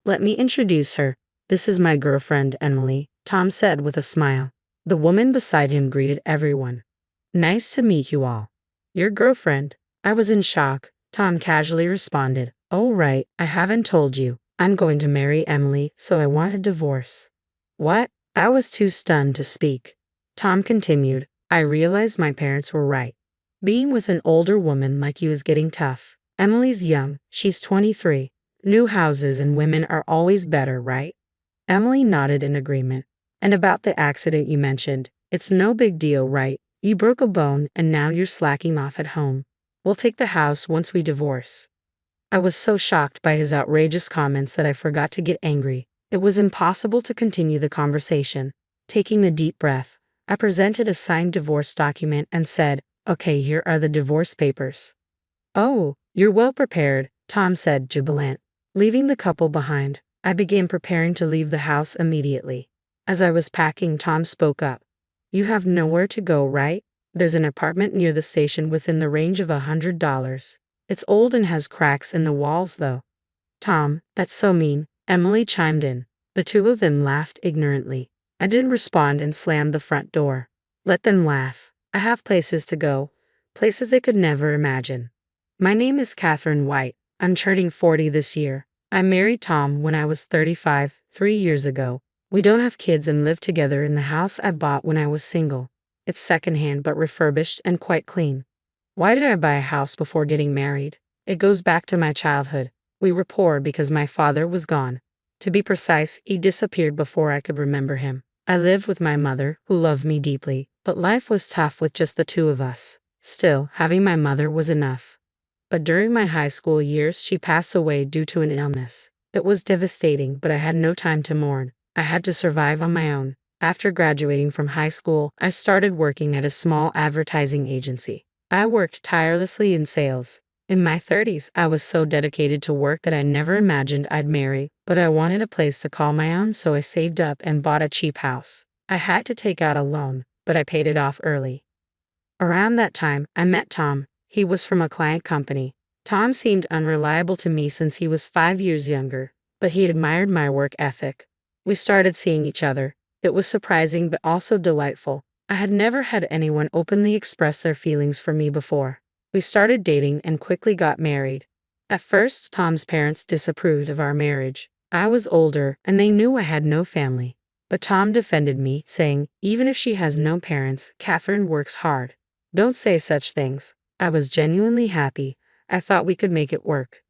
Let me introduce her. This is my girlfriend, Emily, Tom said with a smile. The woman beside him greeted everyone. Nice to meet you all. Your girlfriend? I was in shock. Tom casually responded. Oh right, I haven't told you. I'm going to marry Emily, so I want a divorce. What? I was too stunned to speak. Tom continued. I realized my parents were right. Being with an older woman like you is getting tough. Emily's young, she's 23. New houses and women are always better, right? Emily nodded in agreement. And about the accident you mentioned, it's no big deal, right? You broke a bone and now you're slacking off at home. We'll take the house once we divorce. I was so shocked by his outrageous comments that I forgot to get angry. It was impossible to continue the conversation. Taking a deep breath, I presented a signed divorce document and said, Okay, here are the divorce papers. Oh, you're well prepared, Tom said, jubilant. Leaving the couple behind, I began preparing to leave the house immediately. As I was packing, Tom spoke up. You have nowhere to go, right? There's an apartment near the station within the range of $100. It's old and has cracks in the walls, though. Tom, that's so mean, Emily chimed in. The two of them laughed ignorantly. I didn't respond and slammed the front door. Let them laugh. I have places to go, places they could never imagine. My name is Catherine White. I'm turning 40 this year. I married Tom when I was 35, 3 years ago. We don't have kids and live together in the house I bought when I was single. It's secondhand but refurbished and quite clean. Why did I buy a house before getting married? It goes back to my childhood. We were poor because my father was gone. To be precise, he disappeared before I could remember him. I lived with my mother, who loved me deeply, but life was tough with just the two of us. Still, having my mother was enough. But during my high school years, she passed away due to an illness. It was devastating, but I had no time to mourn. I had to survive on my own. After graduating from high school, I started working at a small advertising agency. I worked tirelessly in sales. In my 30s, I was so dedicated to work that I never imagined I'd marry, but I wanted a place to call my own, so I saved up and bought a cheap house. I had to take out a loan, but I paid it off early. Around that time, I met Tom. He was from a client company. Tom seemed unreliable to me since he was 5 years younger, but he admired my work ethic. We started seeing each other. It was surprising but also delightful. I had never had anyone openly express their feelings for me before. We started dating and quickly got married. At first, Tom's parents disapproved of our marriage. I was older, and they knew I had no family. But Tom defended me, saying, even if she has no parents, Catherine works hard. Don't say such things. I was genuinely happy. I thought we could make it work.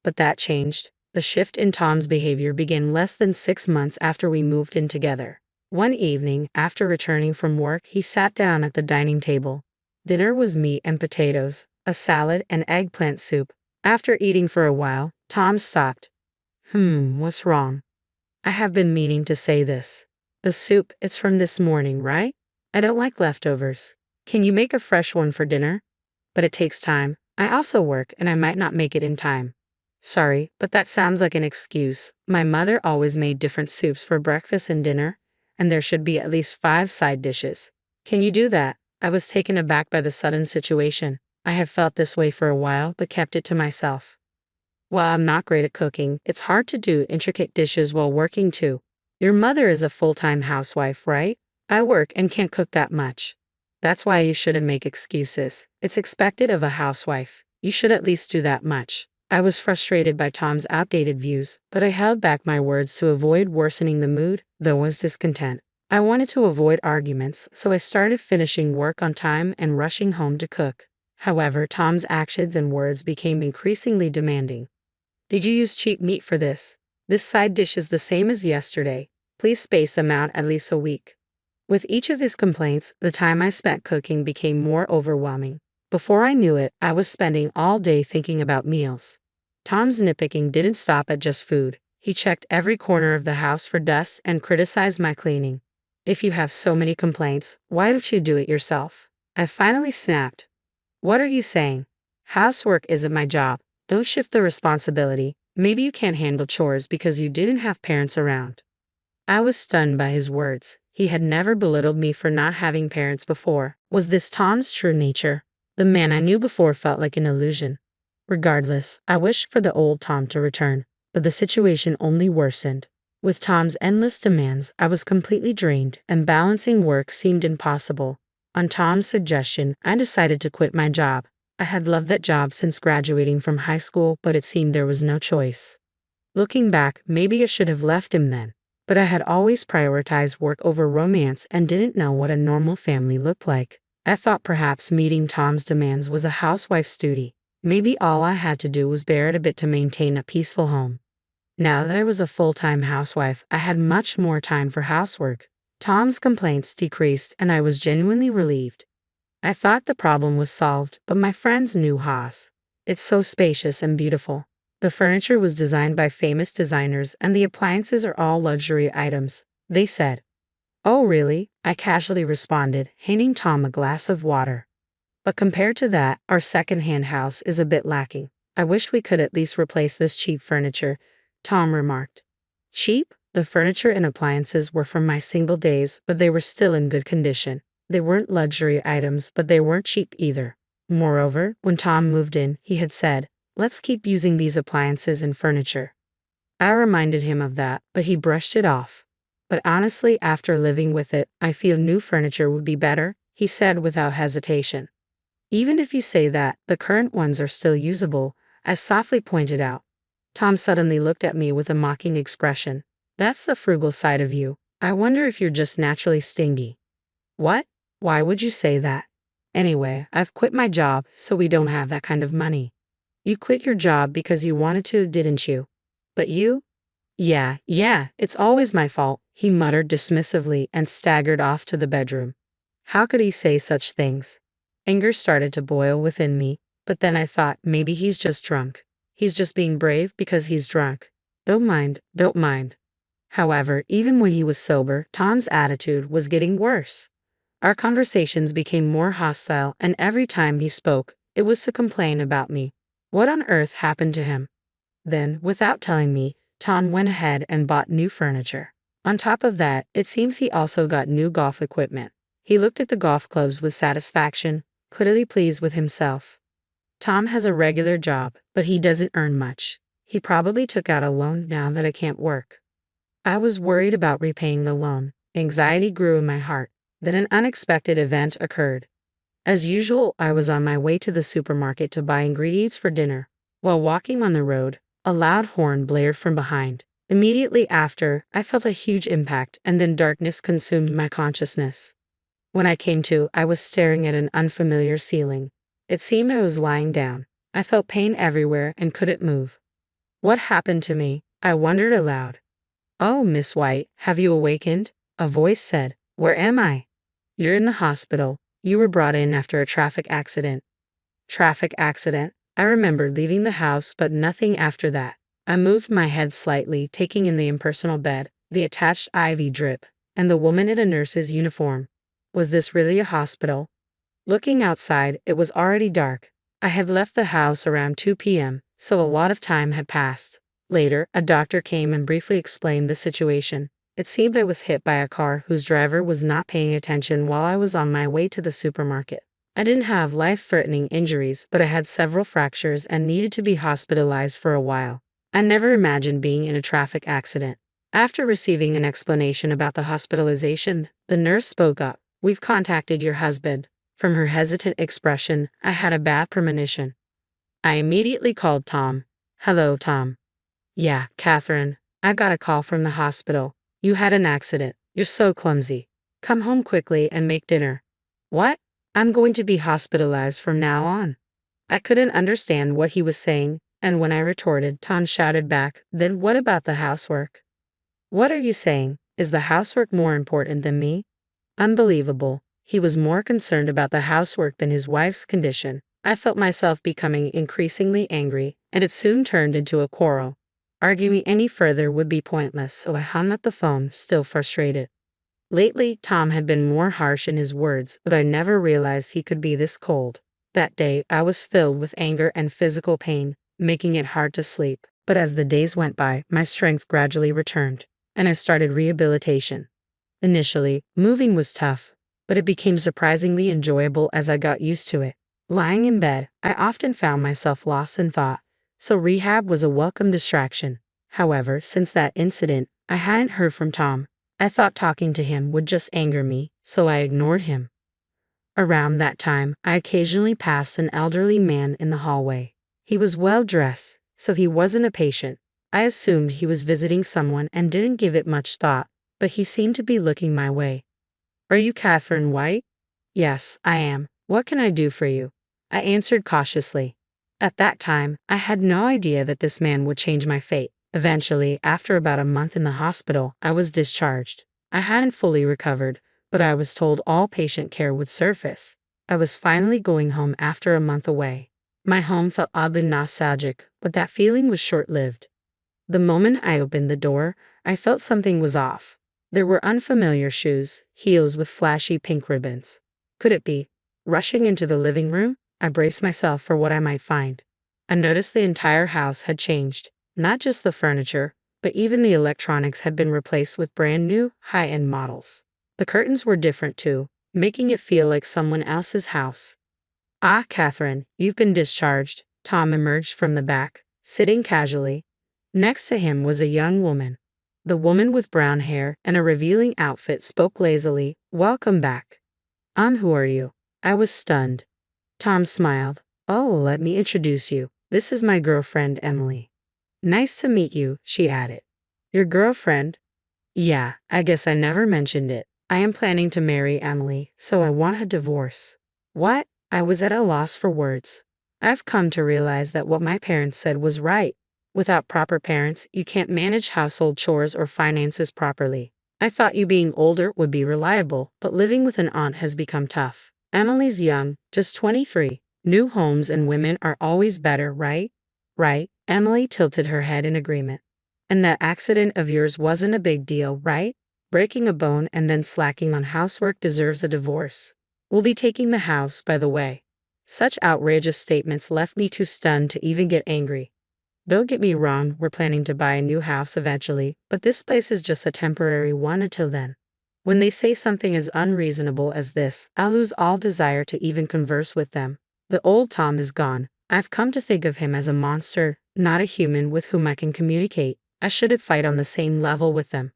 But that changed. The shift in Tom's behavior began less than 6 months after we moved in together. One evening, after returning from work, he sat down at the dining table. Dinner was meat and potatoes, a salad and eggplant soup. After eating for a while, Tom stopped. What's wrong? I have been meaning to say this. The soup, it's from this morning, right? I don't like leftovers. Can you make a fresh one for dinner? But it takes time. I also work and I might not make it in time. Sorry, but that sounds like an excuse. My mother always made different soups for breakfast and dinner, and there should be at least 5 side dishes. Can you do that? I was taken aback by the sudden situation. I have felt this way for a while, but kept it to myself. While I'm not great at cooking, it's hard to do intricate dishes while working too. Your mother is a full-time housewife, right? I work and can't cook that much. That's why you shouldn't make excuses. It's expected of a housewife. You should at least do that much. I was frustrated by Tom's outdated views, but I held back my words to avoid worsening the mood, though I was discontent. I wanted to avoid arguments, so I started finishing work on time and rushing home to cook. However, Tom's actions and words became increasingly demanding. Did you use cheap meat for this? This side dish is the same as yesterday. Please space them out at least a week. With each of his complaints, the time I spent cooking became more overwhelming. Before I knew it, I was spending all day thinking about meals. Tom's nitpicking didn't stop at just food. He checked every corner of the house for dust and criticized my cleaning. If you have so many complaints, why don't you do it yourself? I finally snapped. What are you saying? Housework isn't my job. Don't shift the responsibility. Maybe you can't handle chores because you didn't have parents around. I was stunned by his words. He had never belittled me for not having parents before. Was this Tom's true nature? The man I knew before felt like an illusion. Regardless, I wished for the old Tom to return. but the situation only worsened. With Tom's endless demands, I was completely drained, and balancing work seemed impossible. On Tom's suggestion, I decided to quit my job. I had loved that job since graduating from high school, but it seemed there was no choice. Looking back, maybe I should have left him then. But I had always prioritized work over romance and didn't know what a normal family looked like. I thought perhaps meeting Tom's demands was a housewife's duty. Maybe all I had to do was bear it a bit to maintain a peaceful home. Now that I was a full-time housewife, I had much more time for housework. Tom's complaints decreased, and I was genuinely relieved. I thought the problem was solved, but my friends knew Haas. It's so spacious and beautiful. The furniture was designed by famous designers, and the appliances are all luxury items, they said. Oh really? I casually responded, handing Tom a glass of water. But compared to that, our second-hand house is a bit lacking. I wish we could at least replace this cheap furniture, Tom remarked. Cheap? The furniture and appliances were from my single days, but they were still in good condition. They weren't luxury items, but they weren't cheap either. Moreover, when Tom moved in, he had said, "Let's keep using these appliances and furniture." I reminded him of that, but he brushed it off. But honestly, after living with it, I feel new furniture would be better, he said without hesitation. Even if you say that, the current ones are still usable, I softly pointed out. Tom suddenly looked at me with a mocking expression. That's the frugal side of you. I wonder if you're just naturally stingy. What? Why would you say that? Anyway, I've quit my job, so we don't have that kind of money. You quit your job because you wanted to, didn't you? But you? Yeah, it's always my fault, he muttered dismissively and staggered off to the bedroom. How could he say such things? Anger started to boil within me, but then I thought maybe he's just drunk. He's just being brave because he's drunk. Don't mind. However, even when he was sober, Tom's attitude was getting worse. Our conversations became more hostile, and every time he spoke, it was to complain about me. What on earth happened to him? Then, without telling me, Tom went ahead and bought new furniture. On top of that, it seems he also got new golf equipment. He looked at the golf clubs with satisfaction, clearly pleased with himself. Tom has a regular job, but he doesn't earn much. He probably took out a loan now that I can't work. I was worried about repaying the loan. Anxiety grew in my heart. Then an unexpected event occurred. As usual, I was on my way to the supermarket to buy ingredients for dinner. While walking on the road, a loud horn blared from behind. Immediately after, I felt a huge impact, and then darkness consumed my consciousness. When I came to, I was staring at an unfamiliar ceiling. It seemed I was lying down. I felt pain everywhere and couldn't move. What happened to me? I wondered aloud. Oh, Miss White, have you awakened? A voice said. Where am I? You're in the hospital. You were brought in after a traffic accident. Traffic accident? I remembered leaving the house, but nothing after that. I moved my head slightly, taking in the impersonal bed, the attached IV drip, and the woman in a nurse's uniform. Was this really a hospital? Looking outside, it was already dark. I had left the house around 2 p.m., so a lot of time had passed. Later, a doctor came and briefly explained the situation. It seemed I was hit by a car whose driver was not paying attention while I was on my way to the supermarket. I didn't have life-threatening injuries, but I had several fractures and needed to be hospitalized for a while. I never imagined being in a traffic accident. After receiving an explanation about the hospitalization, the nurse spoke up. We've contacted your husband. From her hesitant expression, I had a bad premonition. I immediately called Tom. Hello, Tom. Yeah, Catherine. I got a call from the hospital. You had an accident. You're so clumsy. Come home quickly and make dinner. What? I'm going to be hospitalized from now on. I couldn't understand what he was saying, and when I retorted, Tom shouted back, Then what about the housework? What are you saying? Is the housework more important than me? Unbelievable. He was more concerned about the housework than his wife's condition. I felt myself becoming increasingly angry, and it soon turned into a quarrel. Arguing any further would be pointless, so I hung up the phone, still frustrated. Lately, Tom had been more harsh in his words, but I never realized he could be this cold. That day, I was filled with anger and physical pain, making it hard to sleep. But as the days went by, my strength gradually returned, and I started rehabilitation. Initially, moving was tough, but it became surprisingly enjoyable as I got used to it. Lying in bed, I often found myself lost in thought, so rehab was a welcome distraction. However, since that incident, I hadn't heard from Tom. I thought talking to him would just anger me, so I ignored him. Around that time, I occasionally passed an elderly man in the hallway. He was well dressed, so he wasn't a patient. I assumed he was visiting someone and didn't give it much thought, but he seemed to be looking my way. "Are you Catherine White?" "Yes, I am. What can I do for you?" I answered cautiously. At that time, I had no idea that this man would change my fate. Eventually, after about a month in the hospital, I was discharged. I hadn't fully recovered, but I was told all patient care would surface. I was finally going home after a month away. My home felt oddly nostalgic, but that feeling was short-lived. The moment I opened the door, I felt something was off. There were unfamiliar shoes, heels with flashy pink ribbons. Could it be? Rushing into the living room, I braced myself for what I might find. I noticed the entire house had changed. Not just the furniture, but even the electronics had been replaced with brand new, high-end models. The curtains were different too, making it feel like someone else's house. "Ah, Catherine, you've been discharged." Tom emerged from the back, sitting casually. Next to him was a young woman. The woman with brown hair and a revealing outfit spoke lazily, "Welcome back." Who are you?" I was stunned. Tom smiled. "Oh, let me introduce you. This is my girlfriend, Emily." "Nice to meet you," she added. "Your girlfriend?" "Yeah, I guess I never mentioned it. I am planning to marry Emily, so I want a divorce." "What?" I was at a loss for words. I've come to realize that what my parents said was right. Without proper parents, you can't manage household chores or finances properly. I thought you being older would be reliable, but living with an aunt has become tough. Emily's young, just 23. New homes and women are always better, right? Right. Emily tilted her head in agreement. "And that accident of yours wasn't a big deal, right? Breaking a bone and then slacking on housework deserves a divorce. We'll be taking the house, by the way." Such outrageous statements left me too stunned to even get angry. Don't get me wrong, we're planning to buy a new house eventually, but this place is just a temporary one until then. When they say something as unreasonable as this, I'll lose all desire to even converse with them. The old Tom is gone. I've come to think of him as a monster, not a human with whom I can communicate. I shouldn't fight on the same level with them.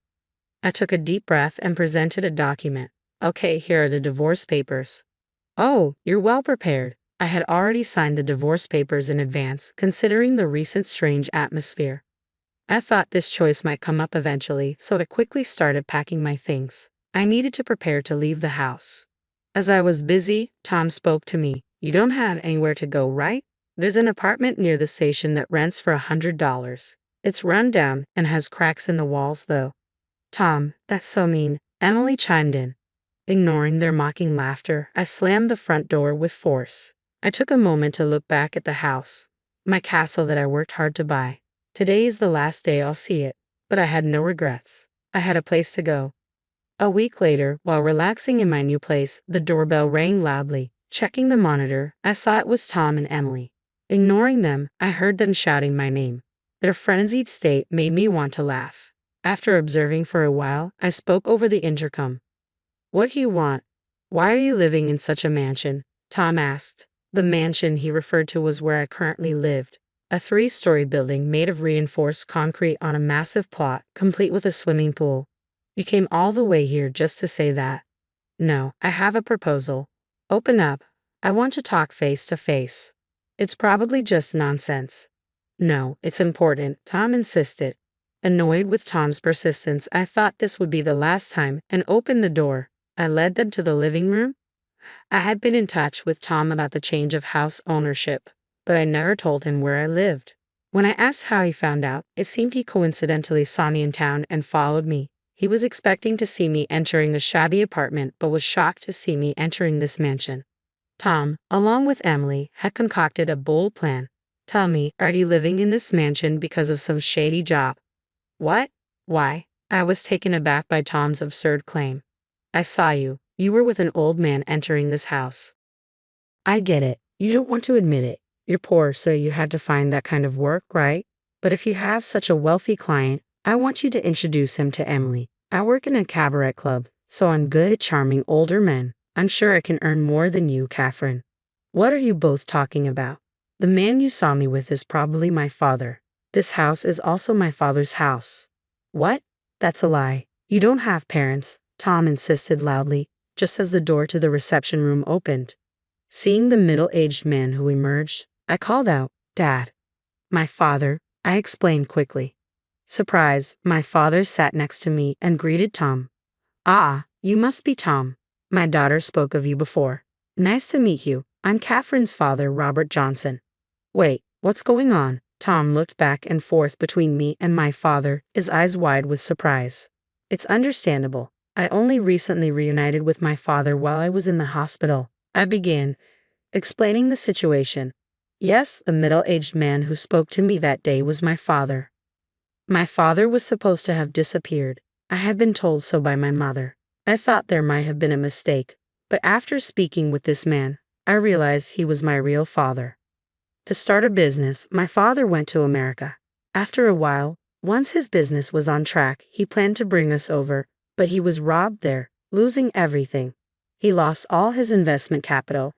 I took a deep breath and presented a document. "Okay, here are the divorce papers." "Oh, you're well prepared." I had already signed the divorce papers in advance, considering the recent strange atmosphere. I thought this choice might come up eventually, so I quickly started packing my things. I needed to prepare to leave the house. As I was busy, Tom spoke to me. "You don't have anywhere to go, right? There's an apartment near the station that rents for $100. It's run down and has cracks in the walls, though." "Tom, that's so mean," Emily chimed in. Ignoring their mocking laughter, I slammed the front door with force. I took a moment to look back at the house, my castle that I worked hard to buy. Today is the last day I'll see it, but I had no regrets. I had a place to go. A week later, while relaxing in my new place, the doorbell rang loudly. Checking the monitor, I saw it was Tom and Emily. Ignoring them, I heard them shouting my name. Their frenzied state made me want to laugh. After observing for a while, I spoke over the intercom. "What do you want? Why are you living in such a mansion?" Tom asked. The mansion he referred to was where I currently lived. A 3-story building made of reinforced concrete on a massive plot, complete with a swimming pool. "You came all the way here just to say that?" "No, I have a proposal." "Open up. I want to talk face to face." "It's probably just nonsense." "No, it's important," Tom insisted. Annoyed with Tom's persistence, I thought this would be the last time and opened the door. I led them to the living room. I had been in touch with Tom about the change of house ownership, but I never told him where I lived. When I asked how he found out, it seemed he coincidentally saw me in town and followed me. He was expecting to see me entering a shabby apartment, but was shocked to see me entering this mansion. Tom, along with Emily, had concocted a bold plan. "Tell me, are you living in this mansion because of some shady job?" "What? Why?" I was taken aback by Tom's absurd claim. "I saw you. You were with an old man entering this house." "I get it. You don't want to admit it. You're poor, so you had to find that kind of work, right? But if you have such a wealthy client, I want you to introduce him to Emily. I work in a cabaret club, so I'm good at charming older men. I'm sure I can earn more than you, Catherine." "What are you both talking about? The man you saw me with is probably my father." This house is also my father's house. What? That's a lie. You don't have parents, Tom insisted loudly, just as the door to the reception room opened. Seeing the middle-aged man who emerged, I called out, "Dad." "My father," I explained quickly. Surprised, my father sat next to me and greeted Tom. "Ah, you must be Tom. My daughter spoke of you before. Nice to meet you. I'm Catherine's father, Robert Johnson." "Wait, what's going on?" Tom looked back and forth between me and my father, his eyes wide with surprise. "It's understandable. I only recently reunited with my father while I was in the hospital," I began, explaining the situation. Yes, the middle-aged man who spoke to me that day was my father. My father was supposed to have disappeared. I had been told so by my mother. I thought there might have been a mistake, but after speaking with this man, I realized he was my real father. To start a business, my father went to America. After a while, once his business was on track, he planned to bring us over, but he was robbed there, losing everything. He lost all his investment capital,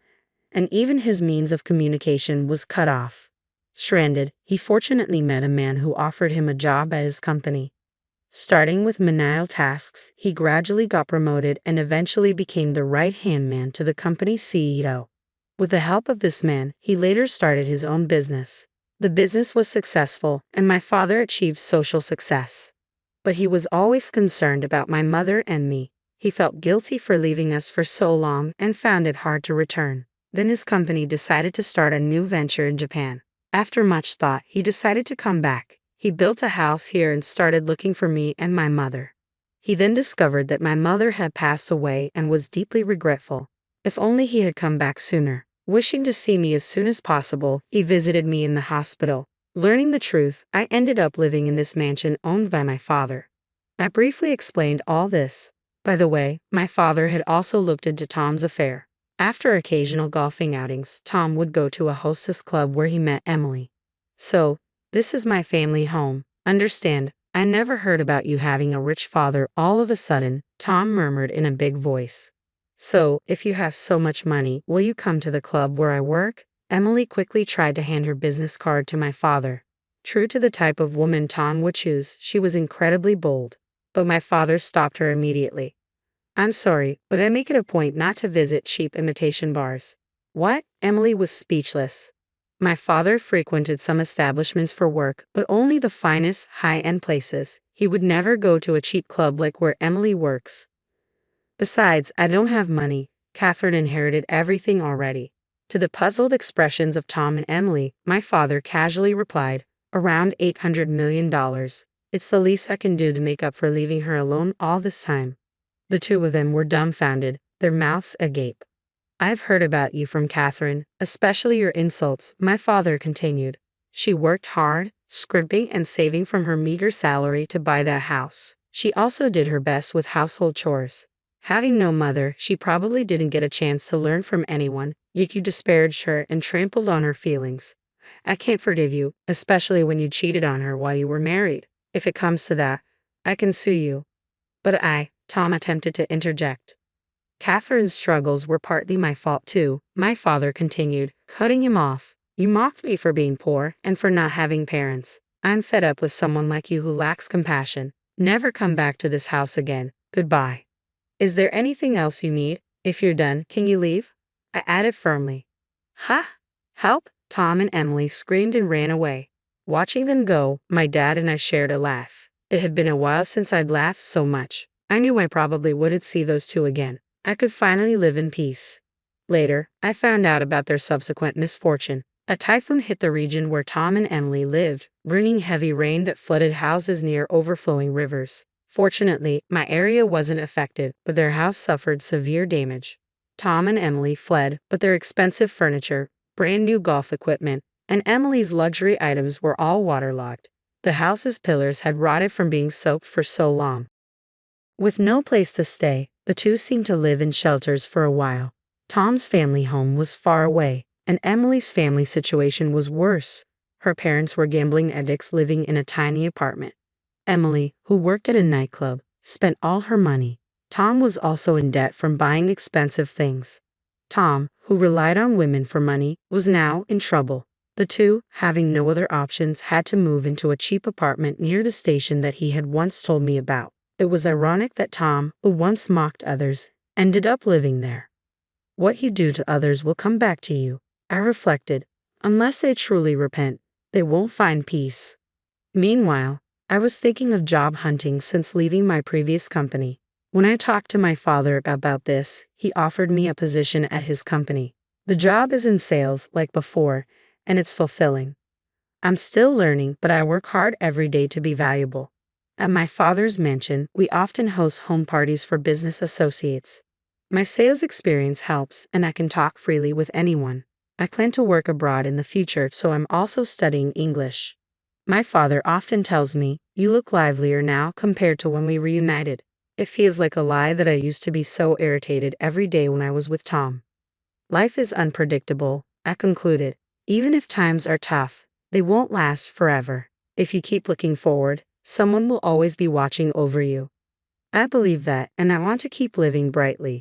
and even his means of communication was cut off. Stranded, he fortunately met a man who offered him a job at his company. Starting with menial tasks, he gradually got promoted and eventually became the right-hand man to the company's CEO. With the help of this man, he later started his own business. The business was successful, and my father achieved social success. But he was always concerned about my mother and me. He felt guilty for leaving us for so long and found it hard to return. Then his company decided to start a new venture in Japan. After much thought, he decided to come back. He built a house here and started looking for me and my mother. He then discovered that my mother had passed away and was deeply regretful. If only he had come back sooner. Wishing to see me as soon as possible, he visited me in the hospital. Learning the truth, I ended up living in this mansion owned by my father. I briefly explained all this. By the way, my father had also looked into Tom's affair. After occasional golfing outings, Tom would go to a hostess club where he met Emily. "So, this is my family home. Understand, I never heard about you having a rich father all of a sudden," Tom murmured in a big voice. "So, if you have so much money, will you come to the club where I work?" Emily quickly tried to hand her business card to my father. True to the type of woman Tom would choose, she was incredibly bold. But my father stopped her immediately. "I'm sorry, but I make it a point not to visit cheap imitation bars." "What?" Emily was speechless. My father frequented some establishments for work, but only the finest, high-end places. He would never go to a cheap club like where Emily works. "Besides, I don't have money. Catherine inherited everything already." To the puzzled expressions of Tom and Emily, my father casually replied, "Around $800 million. It's the least I can do to make up for leaving her alone all this time." The two of them were dumbfounded, their mouths agape. "I've heard about you from Catherine, especially your insults," my father continued. "She worked hard, scrimping and saving from her meager salary to buy that house. She also did her best with household chores. Having no mother, she probably didn't get a chance to learn from anyone, yet you disparaged her and trampled on her feelings. I can't forgive you, especially when you cheated on her while you were married. If it comes to that, I can sue you." "But Tom attempted to interject. "Catherine's struggles were partly my fault too," my father continued, cutting him off. "You mocked me for being poor and for not having parents. I'm fed up with someone like you who lacks compassion. Never come back to this house again. Goodbye. Is there anything else you need? If you're done, can you leave?" I added firmly. "Ha! Help!" Tom and Emily screamed and ran away. Watching them go, my dad and I shared a laugh. It had been a while since I'd laughed so much. I knew I probably wouldn't see those two again. I could finally live in peace. Later, I found out about their subsequent misfortune. A typhoon hit the region where Tom and Emily lived, bringing heavy rain that flooded houses near overflowing rivers. Fortunately, my area wasn't affected, but their house suffered severe damage. Tom and Emily fled, but their expensive furniture, brand new golf equipment, and Emily's luxury items were all waterlogged. The house's pillars had rotted from being soaked for so long. With no place to stay, the two seemed to live in shelters for a while. Tom's family home was far away, and Emily's family situation was worse. Her parents were gambling addicts living in a tiny apartment. Emily, who worked at a nightclub, spent all her money. Tom was also in debt from buying expensive things. Tom, who relied on women for money, was now in trouble. The two, having no other options, had to move into a cheap apartment near the station that he had once told me about. It was ironic that Tom, who once mocked others, ended up living there. What you do to others will come back to you, I reflected. Unless they truly repent, they won't find peace. Meanwhile, I was thinking of job hunting since leaving my previous company. When I talked to my father about this, he offered me a position at his company. The job is in sales like before, and it's fulfilling. I'm still learning, but I work hard every day to be valuable. At my father's mansion, we often host home parties for business associates. My sales experience helps, and I can talk freely with anyone. I plan to work abroad in the future, so I'm also studying English. My father often tells me, "You look livelier now compared to when we reunited." It feels like a lie that I used to be so irritated every day when I was with Tom. Life is unpredictable, I concluded. Even if times are tough, they won't last forever. If you keep looking forward, someone will always be watching over you. I believe that, and I want to keep living brightly.